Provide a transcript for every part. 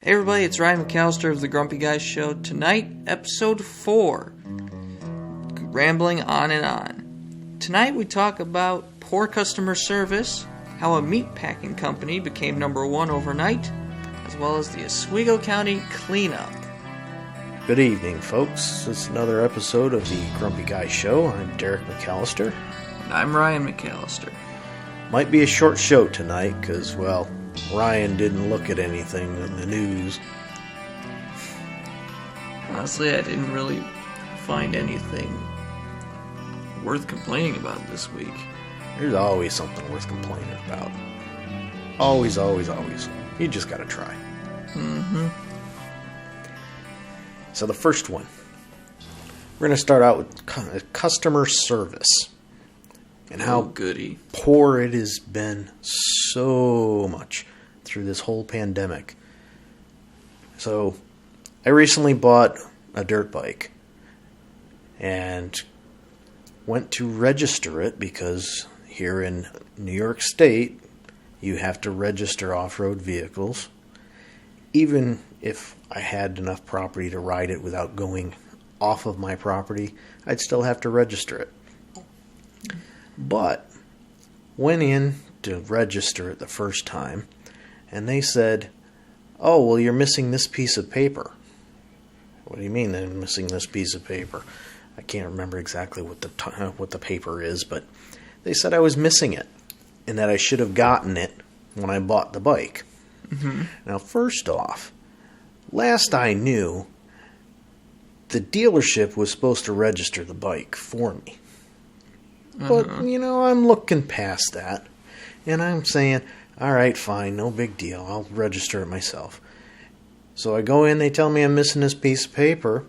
Hey everybody, it's Ryan McAllister of the Grumpy Guys Show. Tonight, episode 4, Rambling On and On. Tonight we talk about poor customer service, how a meat packing company became number 1 overnight, as well as the Oswego County cleanup. Good evening, folks. It's another episode of the Grumpy Guys Show. I'm Derek McAllister. And I'm Ryan McAllister. Might be a short show tonight because, well, Ryan didn't look at anything in the news. Honestly, I didn't really find anything worth complaining about this week. There's always something worth complaining about. Always, always, always. You just gotta try. Mm-hmm. So the first one. We're gonna start out with customer service. And how goody. Poor it has been so much through this whole pandemic. So, I recently bought a dirt bike and went to register it because here in New York State, you have to register off-road vehicles. Even if I had enough property to ride it without going off of my property, I'd still have to register it. But went in to register it the first time, and they said, "Oh, well, you're missing this piece of paper." What do you mean I'm missing this piece of paper? I can't remember exactly what the paper is, but they said I was missing it, and that I should have gotten it when I bought the bike. Mm-hmm. Now, first off, last I knew, the dealership was supposed to register the bike for me. But, I'm looking past that. And I'm saying, alright, fine, no big deal. I'll register it myself. So I go in, they tell me I'm missing this piece of paper.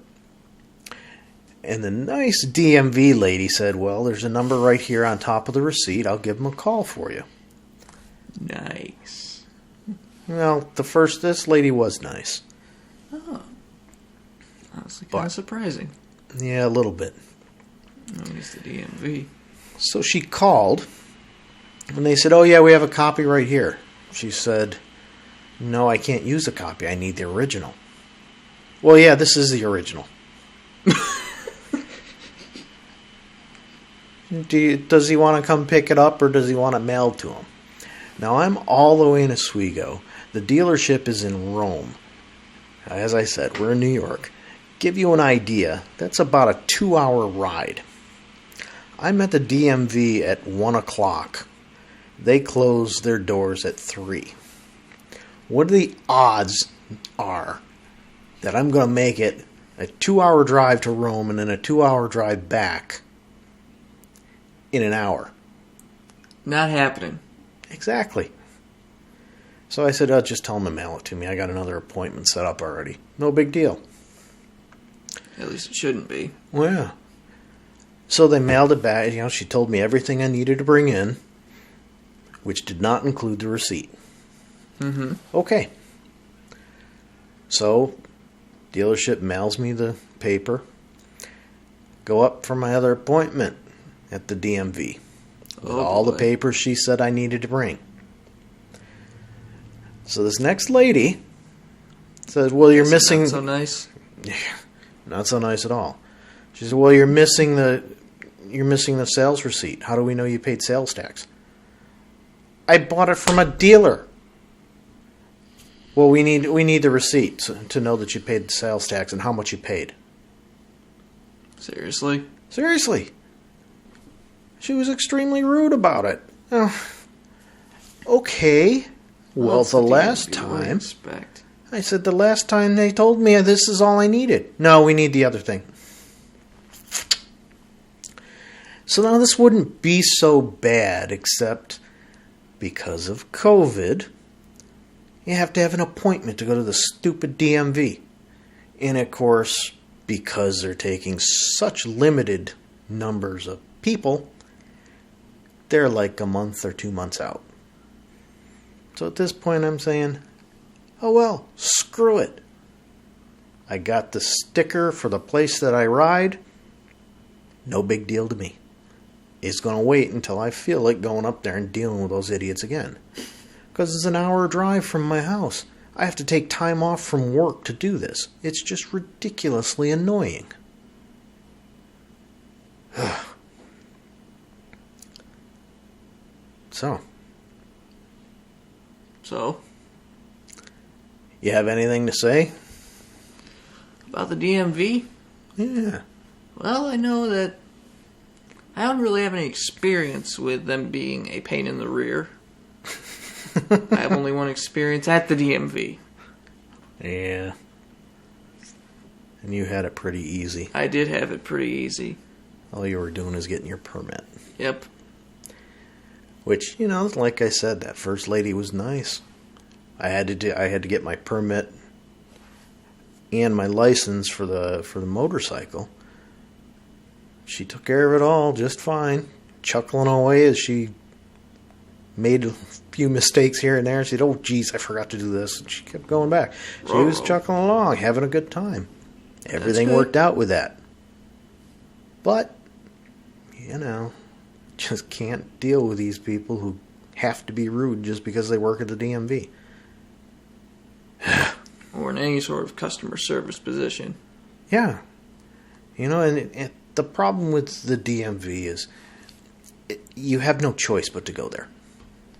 And the nice DMV lady said, well, there's a number right here on top of the receipt. I'll give them a call for you. Nice. Well, this lady was nice. Oh. Honestly, kind of surprising. Yeah, a little bit. At least the DMV. So she called, and they said, oh, yeah, we have a copy right here. She said, no, I can't use a copy. I need the original. Well, yeah, this is the original. Does he want to come pick it up, or does he want it mailed to him? Now, I'm all the way in Oswego. The dealership is in Rome. As I said, we're in New York. Give you an idea, that's about a 2-hour ride. I'm at the DMV at 1 o'clock. They close their doors at 3. What are the odds are that I'm going to make it a 2-hour drive to Rome and then a 2-hour drive back in an hour? Not happening. Exactly. So I said, just tell them to mail it to me. I got another appointment set up already. No big deal. At least it shouldn't be. Well, yeah. So they mailed it back. She told me everything I needed to bring in, which did not include the receipt. Mm-hmm. Okay. So, dealership mails me the paper. Go up for my other appointment at the DMV. With all the papers she said I needed to bring. So this next lady says, well, you're missing... Not so nice? Yeah, not so nice at all. She said, well, you're missing the sales receipt. How do we know you paid sales tax? I bought it from a dealer. Well, we need the receipt to know that you paid the sales tax and how much you paid. Seriously? Seriously. She was extremely rude about it. Okay. Well, the last time... I said, the last time they told me this is all I needed. No, we need the other thing. So now this wouldn't be so bad, except because of COVID, you have to have an appointment to go to the stupid DMV. And of course, because they're taking such limited numbers of people, they're like a month or 2 months out. So at this point I'm saying, oh well, screw it. I got the sticker for the place that I ride. No big deal to me. It's going to wait until I feel like going up there and dealing with those idiots again. Because it's an hour drive from my house. I have to take time off from work to do this. It's just ridiculously annoying. So, you have anything to say? About the DMV? Yeah. Well, I know that I don't really have any experience with them being a pain in the rear. I have only one experience at the DMV. Yeah. And you had it pretty easy. I did have it pretty easy. All you were doing is getting your permit. Yep. Which, like I said, that first lady was nice. I had to get my permit and my license for the motorcycle. She took care of it all just fine, chuckling away as she made a few mistakes here and there. She said, "Oh, geez, I forgot to do this." And she kept going back. She was chuckling along, having a good time. Everything worked out with that. But, just can't deal with these people who have to be rude just because they work at the DMV. Or in any sort of customer service position. Yeah. And the problem with the DMV is you have no choice but to go there.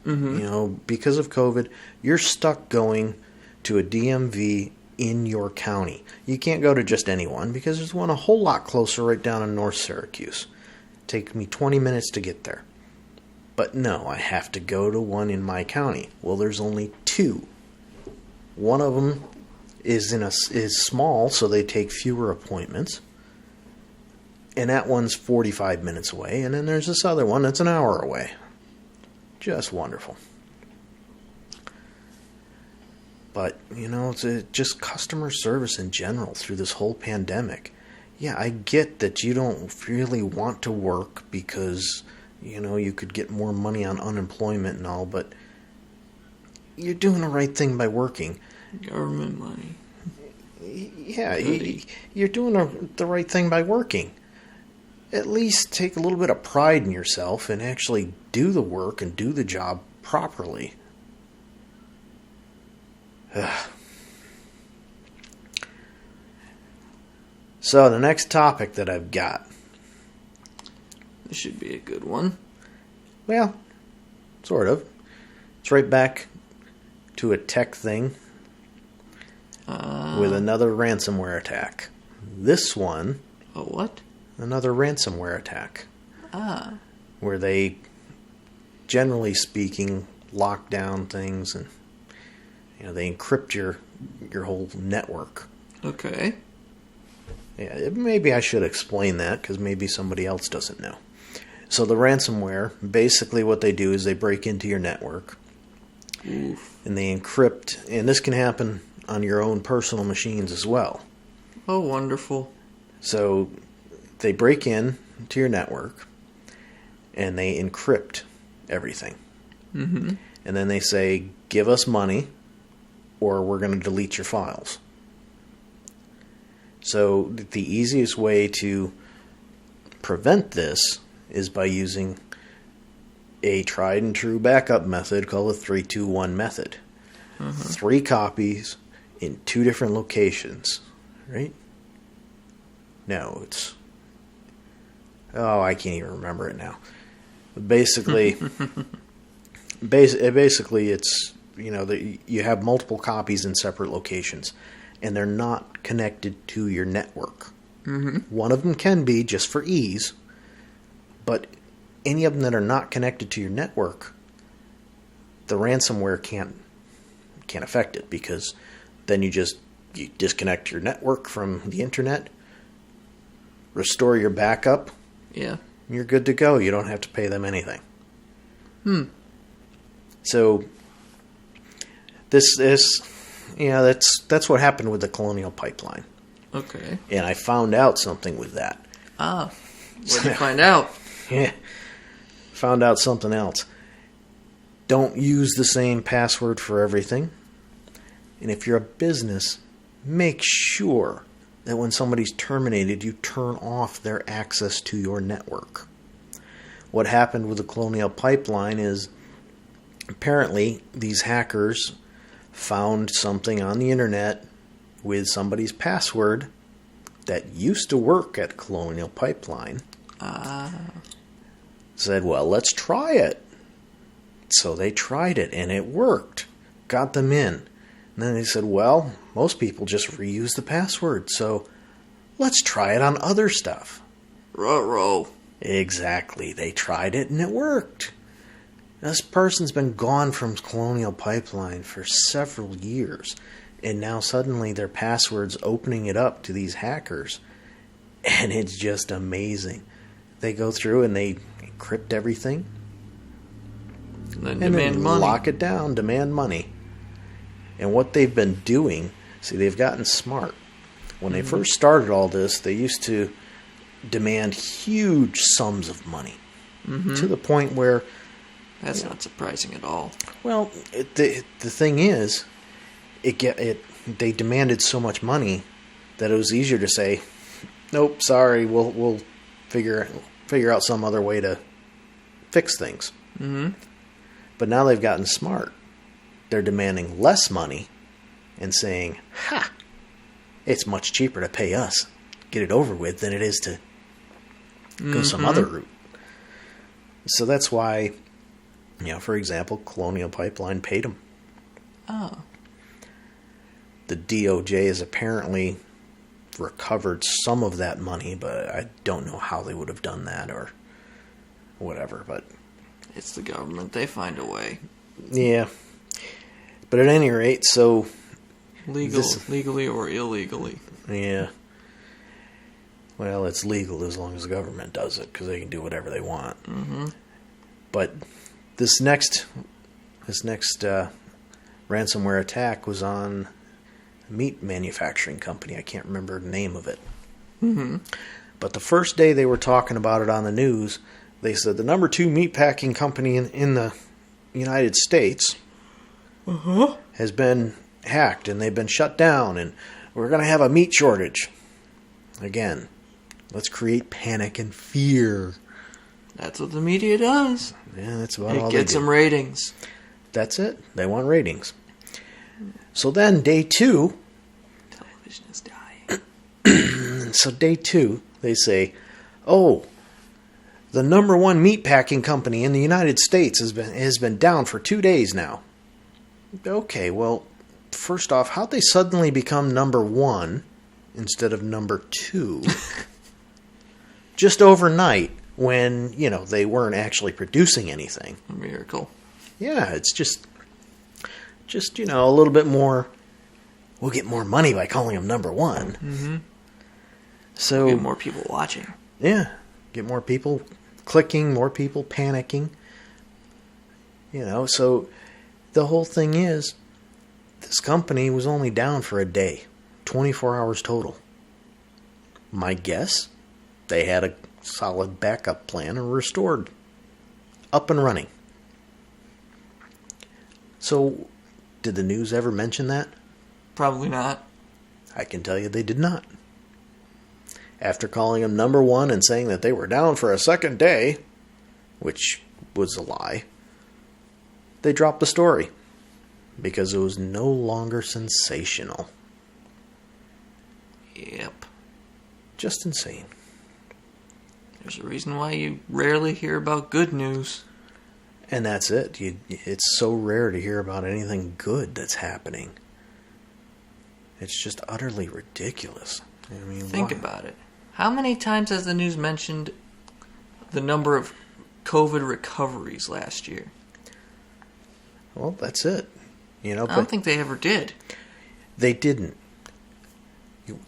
Mm-hmm. Because of COVID, you're stuck going to a DMV in your county. You can't go to just any one because there's one a whole lot closer right down in North Syracuse. Take me 20 minutes to get there. But no, I have to go to one in my county. Well, there's only two. One of them is small, so they take fewer appointments. And that one's 45 minutes away. And then there's this other one that's an hour away. Just wonderful. But, it's just customer service in general through this whole pandemic. Yeah, I get that you don't really want to work because, you could get more money on unemployment and all, but you're doing the right thing by working. Government money. Yeah, you're doing the right thing by working. At least take a little bit of pride in yourself and actually do the work and do the job properly. So, the next topic that I've got. This should be a good one. Well, sort of. It's right back to a tech thing with another ransomware attack. This one... A what? Another ransomware attack. Where they, generally speaking, lock down things and they encrypt your whole network. Okay. Yeah, maybe I should explain that because maybe somebody else doesn't know. So the ransomware, basically what they do is they break into your network. Oof. And they encrypt, and this can happen on your own personal machines as well. Oh, wonderful. So they break in to your network and they encrypt everything. Mm-hmm. And then they say, give us money or we're going to delete your files. So the easiest way to prevent this is by using a tried and true backup method called the 3-2-1 method. Mm-hmm. 3 copies in 2 different locations, right? No, it's... Oh, I can't even remember it now. Basically, it's, you have multiple copies in separate locations, and they're not connected to your network. Mm-hmm. One of them can be, just for ease, but any of them that are not connected to your network, the ransomware can't affect it, because then you disconnect your network from the internet, restore your backup, yeah, you're good to go. You don't have to pay them anything. So this that's what happened with the Colonial Pipeline. Okay. And I found out something with that. Ah, what did you find out? Yeah, found out something else. Don't use the same password for everything. And if you're a business, make sure that when somebody's terminated, you turn off their access to your network. What happened with the Colonial Pipeline is apparently these hackers found something on the internet with somebody's password that used to work at Colonial Pipeline. Said, well, let's try it. So they tried it, and it worked. Got them in. And then they said, well, most people just reuse the password, so let's try it on other stuff. Ruh-roh. Exactly. They tried it, and it worked. This person's been gone from Colonial Pipeline for several years, and now suddenly their password's opening it up to these hackers, and it's just amazing. They go through and they encrypt everything, And and demand then money. lock it down, demand money. And what they've been doing, see, they've gotten smart. When they first started all this, they used to demand huge sums of money, to the point where, That's not surprising at all. well, the thing is, they demanded so much money that it was easier to say, nope, sorry, we'll figure out some other way to fix things. Mm-hmm. But now they've gotten smart. They're demanding less money and saying, ha, it's much cheaper to pay us, get it over with, than it is to go some other route. So that's why, for example, Colonial Pipeline paid them. Oh. The DOJ has apparently recovered some of that money, but I don't know how they would have done that or whatever. But It's the government. They find a way. yeah. But at any rate, so Legally or illegally. yeah. Well, it's legal as long as the government does it, because they can do whatever they want. Mm-hmm. But this next ransomware attack was on a meat manufacturing company. I can't remember the name of it. Mm-hmm. But the first day they were talking about it on the news, they said the number 2 meat packing company in the United States has been hacked, and they've been shut down, and we're going to have a meat shortage. Again, let's create panic and fear. That's what the media does. Yeah, that's about all It they gets do. some ratings. That's it. They want ratings. So then day 2, Television is dying. so day 2, they say, oh, the number 1 meat packing company in the United States has been down for 2 days now. Okay, well, first off, how'd they suddenly become number 1 instead of number 2? Just overnight, when, they weren't actually producing anything. A miracle. Yeah, it's just a little bit more. We'll get more money by calling them number 1. Mm-hmm. So Get more people watching. yeah, get more people clicking, more people panicking. So the whole thing is, this company was only down for a day, 24 hours total. My guess, they had a solid backup plan and restored, up and running. So, did the news ever mention that? Probably not. I can tell you they did not. After calling them number 1 and saying that they were down for a second day, which was a lie, they dropped the story because it was no longer sensational. Yep. Just insane. There's a reason why you rarely hear about good news. And that's it. It's so rare to hear about anything good that's happening. It's just utterly ridiculous. I mean, Think why? about it. How many times has the news mentioned the number of COVID recoveries last year? Well, that's it. I But don't think they ever did. they didn't.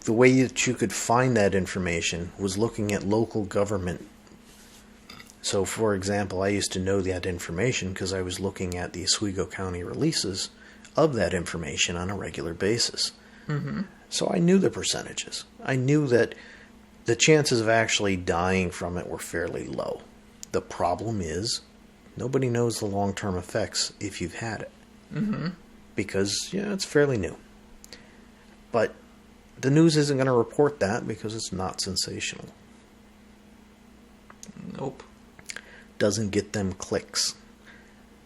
The way that you could find that information was looking at local government. So, for example, I used to know that information because I was looking at the Oswego County releases of that information on a regular basis. Mm-hmm. So I knew the percentages. I knew that the chances of actually dying from it were fairly low. The problem is, nobody knows the long-term effects if you've had it. Mm-hmm. Because, it's fairly new. But the news isn't going to report that because it's not sensational. Nope. Doesn't get them clicks.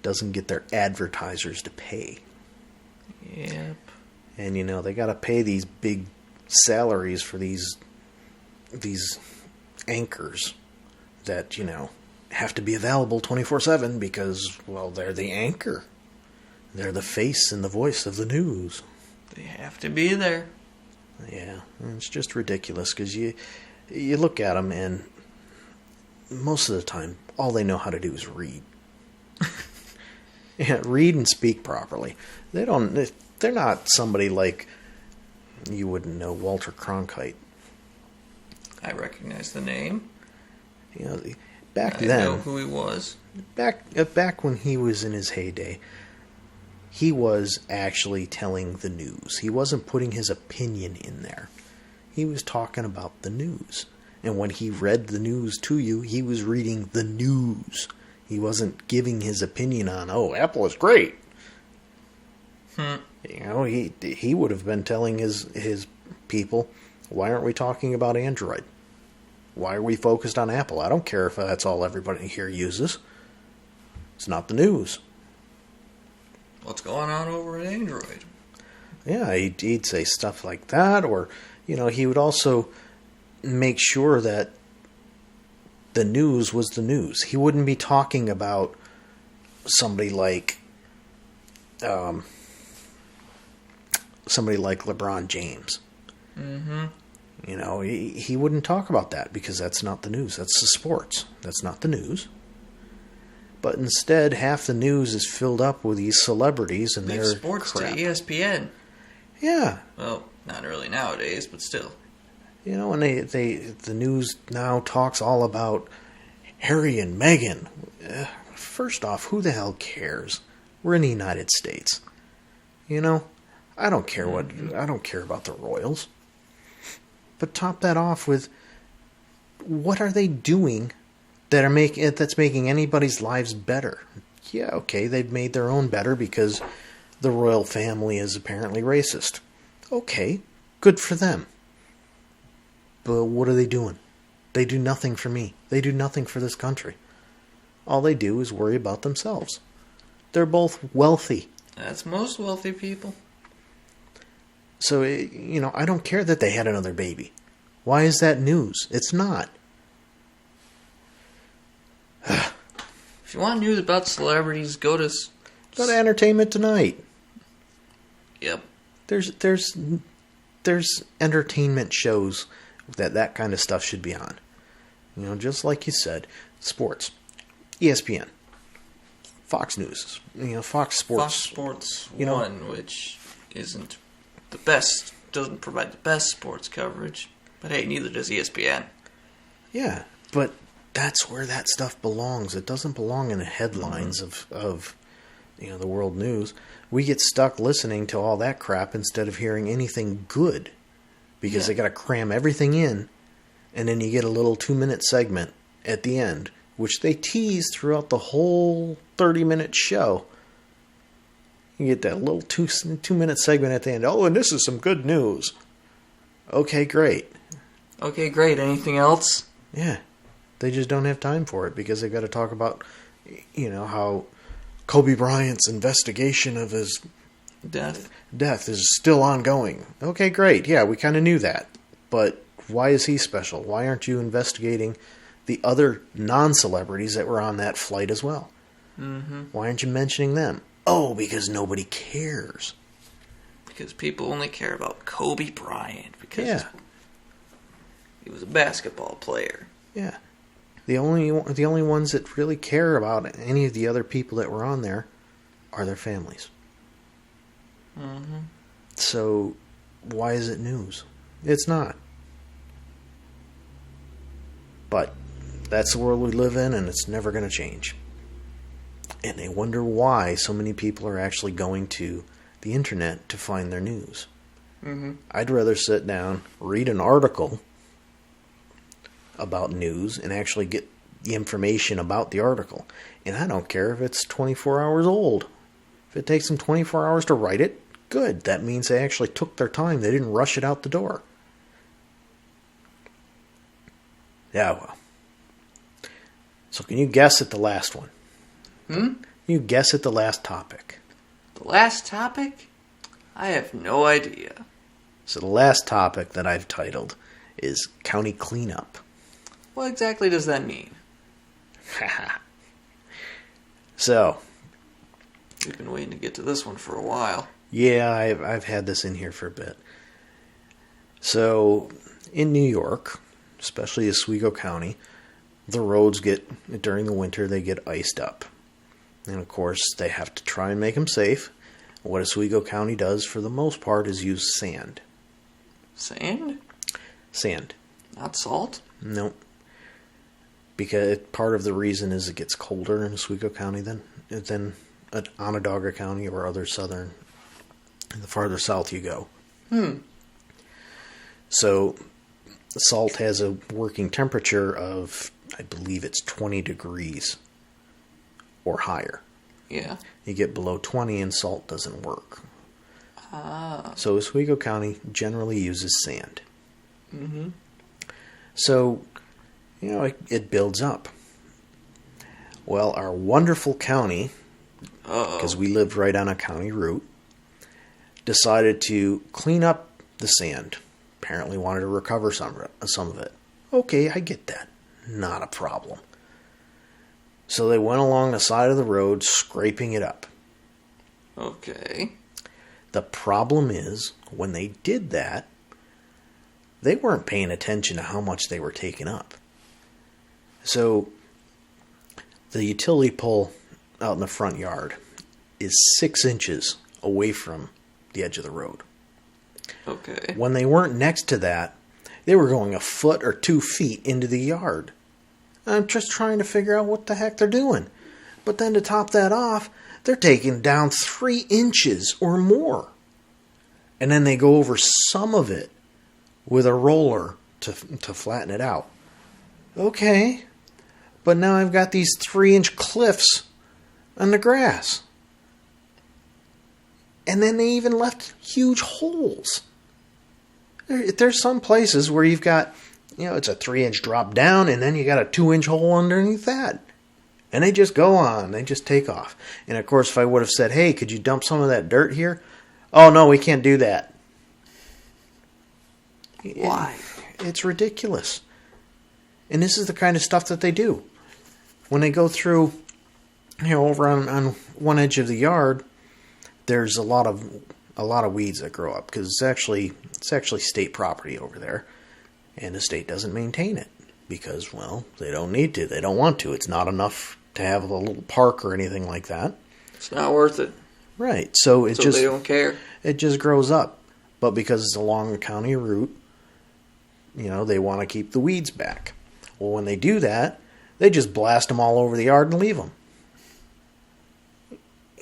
Doesn't get their advertisers to pay. Yep. And, they got to pay these big salaries for these anchors that, have to be available 24/7 because, well, they're the anchor. They're the face and the voice of the news. They have to be there. Yeah, it's just ridiculous because you look at them and most of the time, all they know how to do is read. Yeah, read and speak properly. They're not somebody like, you wouldn't know, Walter Cronkite. I recognize the name. Back then, I know who he was. Back when he was in his heyday, he was actually telling the news. He wasn't putting his opinion in there. He was talking about the news. And when he read the news to you, he was reading the news. He wasn't giving his opinion on, Apple is great. He would have been telling his people, why aren't we talking about Android? Why are we focused on Apple? I don't care if that's all everybody here uses. It's not the news. What's going on over at Android? Yeah, he'd say stuff like that, or, he would also make sure that the news was the news. He wouldn't be talking about somebody like LeBron James. Mm-hmm. He wouldn't talk about that because that's not the news. That's the sports. That's not the news. But instead, half the news is filled up with these celebrities and their sports crap. To ESPN. Yeah. Well, not really nowadays, but still. And the news now talks all about Harry and Meghan. First off, who the hell cares? We're in the United States. I don't care I don't care about the royals. But top that off with, what are they doing that's making anybody's lives better? Yeah, okay, they've made their own better because the royal family is apparently racist. Okay, good for them. But what are they doing? They do nothing for me. They do nothing for this country. All they do is worry about themselves. They're both wealthy. That's most wealthy people. So, I don't care that they had another baby. Why is that news? It's not. If you want news about celebrities, go to Entertainment Tonight. Yep. There's entertainment shows that kind of stuff should be on. Just like you said, sports, ESPN, Fox News, Fox Sports. Fox Sports 1, which isn't the best, doesn't provide the best sports coverage. But hey, neither does ESPN. Yeah, but that's where that stuff belongs. It doesn't belong in the headlines of the world news. We get stuck listening to all that crap instead of hearing anything good. Because they got to cram everything in, and then you get a little 2-minute segment at the end, which they tease throughout the whole 30-minute show. You get that little 2-minute segment at the end. Oh, and this is some good news. Okay, great. Okay, great. Anything else? Yeah. They just don't have time for it because they've got to talk about, how Kobe Bryant's investigation of his death is still ongoing. Okay, great. Yeah, we kind of knew that. But why is he special? Why aren't you investigating the other non-celebrities that were on that flight as well? Mm-hmm. Why aren't you mentioning them? Oh, because nobody cares. Because people only care about Kobe Bryant. Because he was a basketball player. Yeah. The only ones that really care about any of the other people that were on there are their families. Mm-hmm. So, why is it news? It's not. But that's the world we live in, and it's never going to change. And they wonder why so many people are actually going to the internet to find their news. Mm-hmm. I'd rather sit down, read an article about news, and actually get the information about the article. And I don't care if it's 24 hours old. If it takes them 24 hours to write it, good. That means they actually took their time. They didn't rush it out the door. Yeah, well. So can you guess at the last one? Can you guess at the last topic? The last topic? I have no idea. So the last topic that I've titled is county cleanup. What exactly does that mean? So, we've been waiting to get to this one for a while. Yeah, I've had this in here for a bit. So, in New York, especially Oswego County, the roads during the winter, they get iced up. And of course, they have to try and make them safe. What Oswego County does, for the most part, is use sand. Sand? Sand. Not salt? Nope. Because part of the reason is it gets colder in Oswego County than Onondaga County or other southern, the farther south you go. So, salt has a working temperature of, I believe it's 20 degrees or higher. Yeah. You get below 20 and salt doesn't work. Ah. So Oswego County generally uses sand. Mm-hmm. So, it builds up. Well, our wonderful county, because we lived right on a county route, decided to clean up the sand. Apparently wanted to recover some of it. Okay, I get that. Not a problem. So they went along the side of the road scraping it up. Okay. The problem is, when they did that, they weren't paying attention to how much they were taking up. So, the utility pole out in the front yard is 6 inches away from the edge of the road. Okay. When they weren't next to that, they were going a foot or 2 feet into the yard. I'm just trying to figure out what the heck they're doing. But then to top that off, they're taking down 3 inches or more. And then they go over some of it with a roller to flatten it out. Okay, but now I've got these 3-inch cliffs on the grass. And then they even left huge holes. There's some places where you've got, it's a 3-inch drop down, and then you got a 2-inch hole underneath that. And they just go on. They just take off. And of course, if I would have said, hey, could you dump some of that dirt here? Oh, no, we can't do that. Why? It's ridiculous. And this is the kind of stuff that they do. When they go through, over on one edge of the yard, there's a lot of weeds that grow up because it's actually state property over there, and the state doesn't maintain it because, well, they don't need to. They don't want to. It's not enough to have a little park or anything like that. It's not worth it. Right. So they don't care. It just grows up. But because it's along the county route, they want to keep the weeds back. Well, when they do that, they just blast them all over the yard and leave them.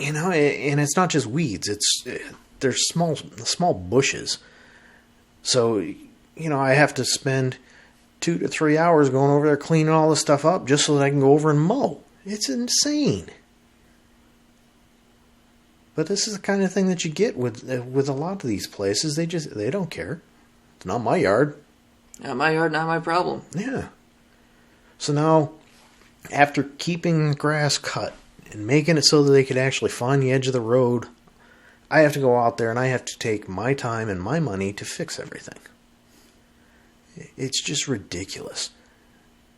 And it's not just weeds. They're small bushes. So, I have to spend 2 to 3 hours going over there cleaning all this stuff up just so that I can go over and mow. It's insane. But this is the kind of thing that you get with a lot of these places. They don't care. It's not my yard. Not my yard, not my problem. Yeah. So now, after keeping the grass cut and making it so that they could actually find the edge of the road, I have to go out there and I have to take my time and my money to fix everything. It's just ridiculous.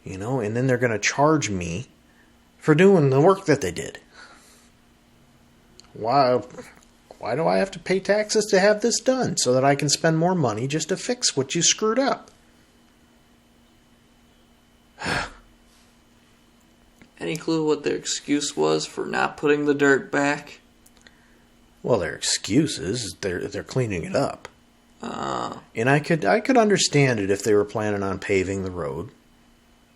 And then they're going to charge me for doing the work that they did. Why do I have to pay taxes to have this done so that I can spend more money just to fix what you screwed up? Any clue what their excuse was for not putting the dirt back? Well, their excuse is they're cleaning it up. And I could understand it if they were planning on paving the road,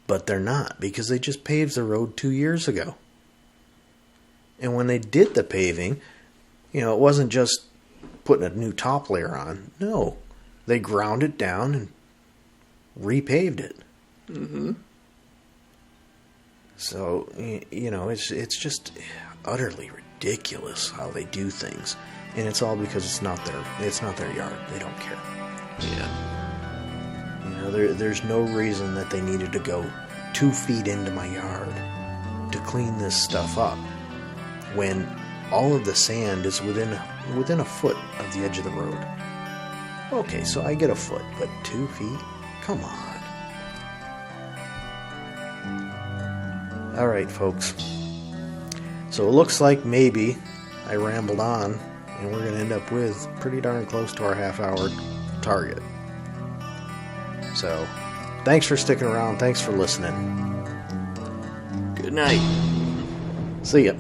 but they're not because they just paved the road 2 years ago. And when they did the paving, it wasn't just putting a new top layer on. No, they ground it down and repaved it. Mm-hmm. So, it's just utterly ridiculous how they do things. And it's all because it's not their yard. They don't care. Yeah. There's no reason that they needed to go 2 feet into my yard to clean this stuff up when all of the sand is within a foot of the edge of the road. Okay, so I get a foot, but 2 feet? Come on. Alright, folks. So it looks like maybe I rambled on, and we're going to end up with pretty darn close to our half-hour target. So, thanks for sticking around. Thanks for listening. Good night. See ya.